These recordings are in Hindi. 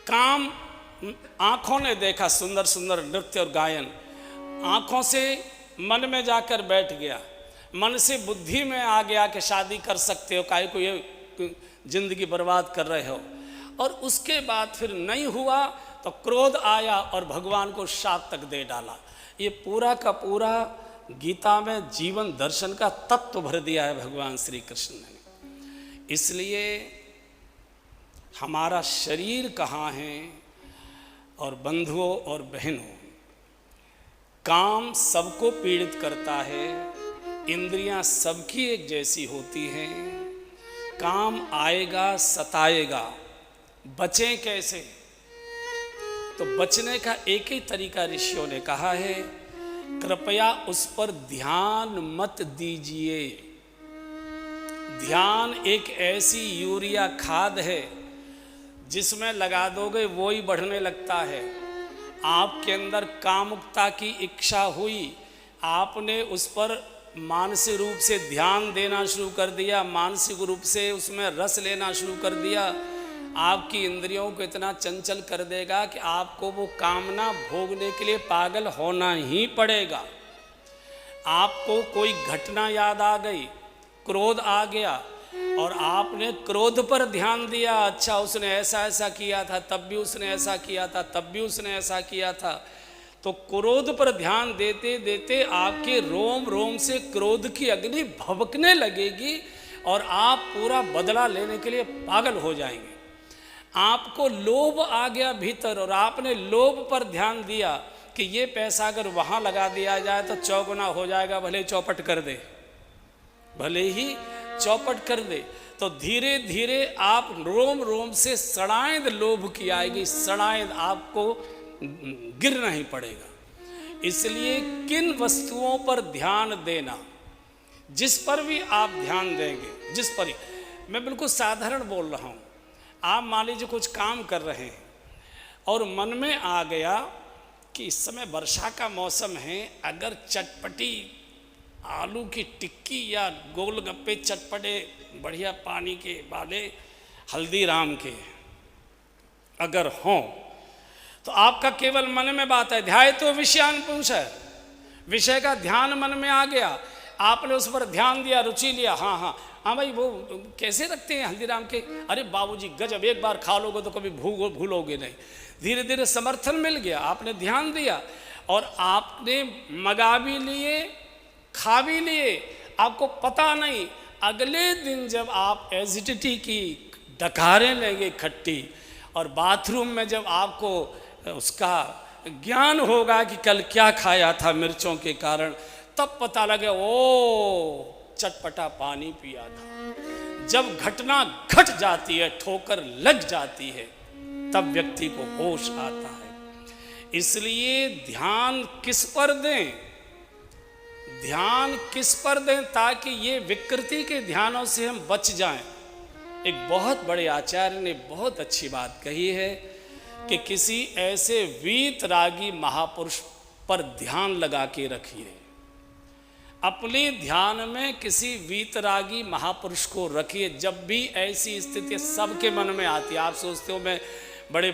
काम आँखों ने देखा, सुंदर सुंदर नृत्य और गायन, आँखों से मन में जाकर बैठ गया, मन से बुद्धि में आ गया कि शादी कर सकते हो, काहे को ये जिंदगी बर्बाद कर रहे हो। और उसके बाद फिर नहीं हुआ तो क्रोध आया और भगवान को शाप तक दे डाला। ये पूरा का पूरा गीता में जीवन दर्शन का तत्व भर दिया है भगवान श्री कृष्ण ने। इसलिए हमारा शरीर कहाँ है, और बंधुओं और बहनों, काम सबको पीड़ित करता है, इंद्रियां सबकी एक जैसी होती हैं, काम आएगा सताएगा, बचें कैसे? तो बचने का एक ही तरीका ऋषियों ने कहा है, कृपया उस पर ध्यान मत दीजिए। ध्यान एक ऐसी यूरिया खाद है जिसमें लगा दोगे वो ही बढ़ने लगता है। आपके अंदर कामुकता की इच्छा हुई, आपने उस पर मानसिक रूप से ध्यान देना शुरू कर दिया, मानसिक रूप से उसमें रस लेना शुरू कर दिया, आपकी इंद्रियों को इतना चंचल कर देगा कि आपको वो कामना भोगने के लिए पागल होना ही पड़ेगा। आपको कोई घटना याद आ गई, क्रोध आ गया और आपने क्रोध पर ध्यान दिया, अच्छा उसने ऐसा ऐसा किया था, तब भी उसने ऐसा किया था, तब भी उसने ऐसा किया था, तो क्रोध पर ध्यान देते देते आपके रोम रोम से क्रोध की अग्नि भभकने लगेगी और आप पूरा बदला लेने के लिए पागल हो जाएंगे। आपको लोभ आ गया भीतर और आपने लोभ पर ध्यान दिया कि ये पैसा अगर वहाँ लगा दिया जाए तो चौगुना हो जाएगा, भले चौपट कर दे, भले ही चौपट कर दे, तो धीरे धीरे आप रोम रोम से सड़ाएद लोभ की आएगी, सड़ाएद आपको गिरना ही पड़ेगा। इसलिए किन वस्तुओं पर ध्यान देना, जिस पर भी आप ध्यान देंगे, जिस पर, मैं बिल्कुल साधारण बोल रहा हूँ, आप मान लीजिए कुछ काम कर रहे हैं और मन में आ गया कि इस समय वर्षा का मौसम है, अगर चटपटी आलू की टिक्की या गोलगप्पे चटपटे बढ़िया पानी के वाले हल्दीराम के अगर हों तो आपका केवल मन में बात है, ध्याय तो विषयान पुंस है, विषय का ध्यान मन में आ गया, आपने उस पर ध्यान दिया, रुचि लिया, हाँ हाँ हाँ भाई वो कैसे रखते हैं हल्दीराम के, अरे बाबूजी गजब, एक बार खा लोगे तो कभी भूलोगे नहीं। धीरे धीरे समर्थन मिल गया, आपने ध्यान दिया और आपने मंगा भी लिए, खा भी लिए, आपको पता नहीं, अगले दिन जब आप एसिडिटी की डकारें लेंगे खट्टी और बाथरूम में जब आपको उसका ज्ञान होगा कि कल क्या खाया था मिर्चों के कारण, तब पता लगे ओ चटपटा पानी पिया था। जब घटना घट जाती है, ठोकर लग जाती है, तब व्यक्ति को होश आता है। इसलिए ध्यान किस पर दें, ध्यान किस पर दें ताकि ये विकृति के ध्यानों से हम बच जाएं। एक बहुत बड़े आचार्य ने बहुत अच्छी बात कही है कि किसी ऐसे वीतरागी महापुरुष पर ध्यान लगा के रखिए। अपने ध्यान में किसी वीतरागी महापुरुष को रखिए। जब भी ऐसी स्थिति सबके मन में आती है, आप सोचते हो मैं बड़े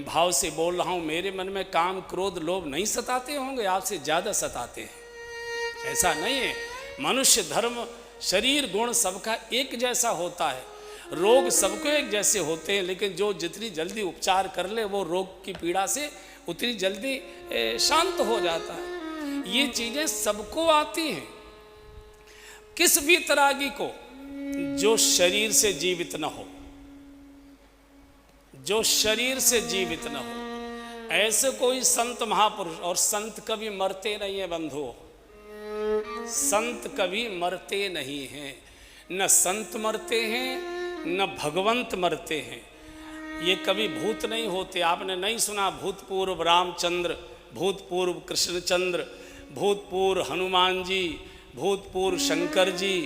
भाव से बोल रहा हूँ, मेरे मन में काम क्रोध लोभ नहीं सताते होंगे, आपसे ज़्यादा सताते हैं। ऐसा नहीं है, मनुष्य धर्म शरीर गुण सबका एक जैसा होता है, रोग सबको एक जैसे होते हैं, लेकिन जो जितनी जल्दी उपचार कर ले वो रोग की पीड़ा से उतनी जल्दी शांत हो जाता है। ये चीज़ें सबको आती हैं। किस वीतरागी को? जो शरीर से जीवित न हो, जो शरीर से जीवित न हो। ऐसे कोई संत महापुरुष, और संत कभी मरते नहीं है बंधुओं, संत कभी मरते नहीं हैं। न संत मरते हैं न भगवंत मरते हैं। ये कभी भूत नहीं होते। आपने नहीं सुना भूतपूर्व रामचंद्र, भूतपूर्व कृष्णचंद्र, भूतपूर्व हनुमान जी, भूतपूर्व शंकर जी,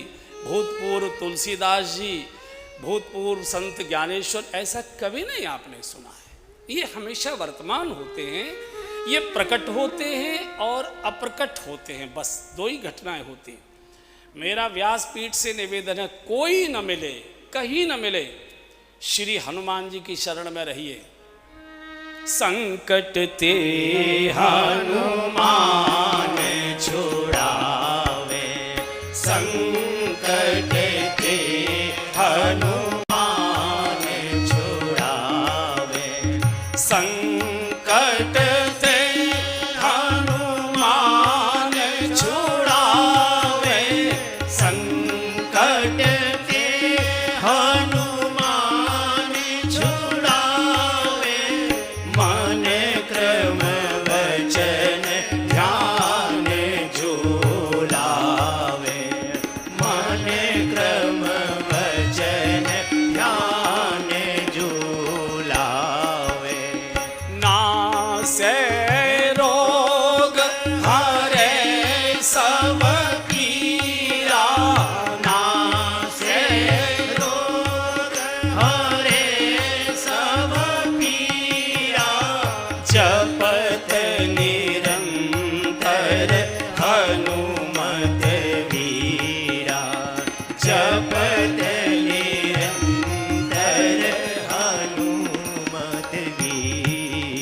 भूतपूर्व तुलसीदास जी, भूतपूर्व संत ज्ञानेश्वर, ऐसा कभी नहीं आपने सुना है। ये हमेशा वर्तमान होते हैं, ये प्रकट होते हैं और अप्रकट होते हैं, बस दो ही घटनाएं होती हैं। मेरा व्यासपीठ से निवेदन है, कोई न मिले, कहीं न मिले, श्री हनुमान जी की शरण में रहिए। संकट ते हनुमान छुड़ावे, संकट ते हनुमान छुड़ावे, संकट ते हनुमान छुड़ावे, संकट ते हनुमान छुड़ावे।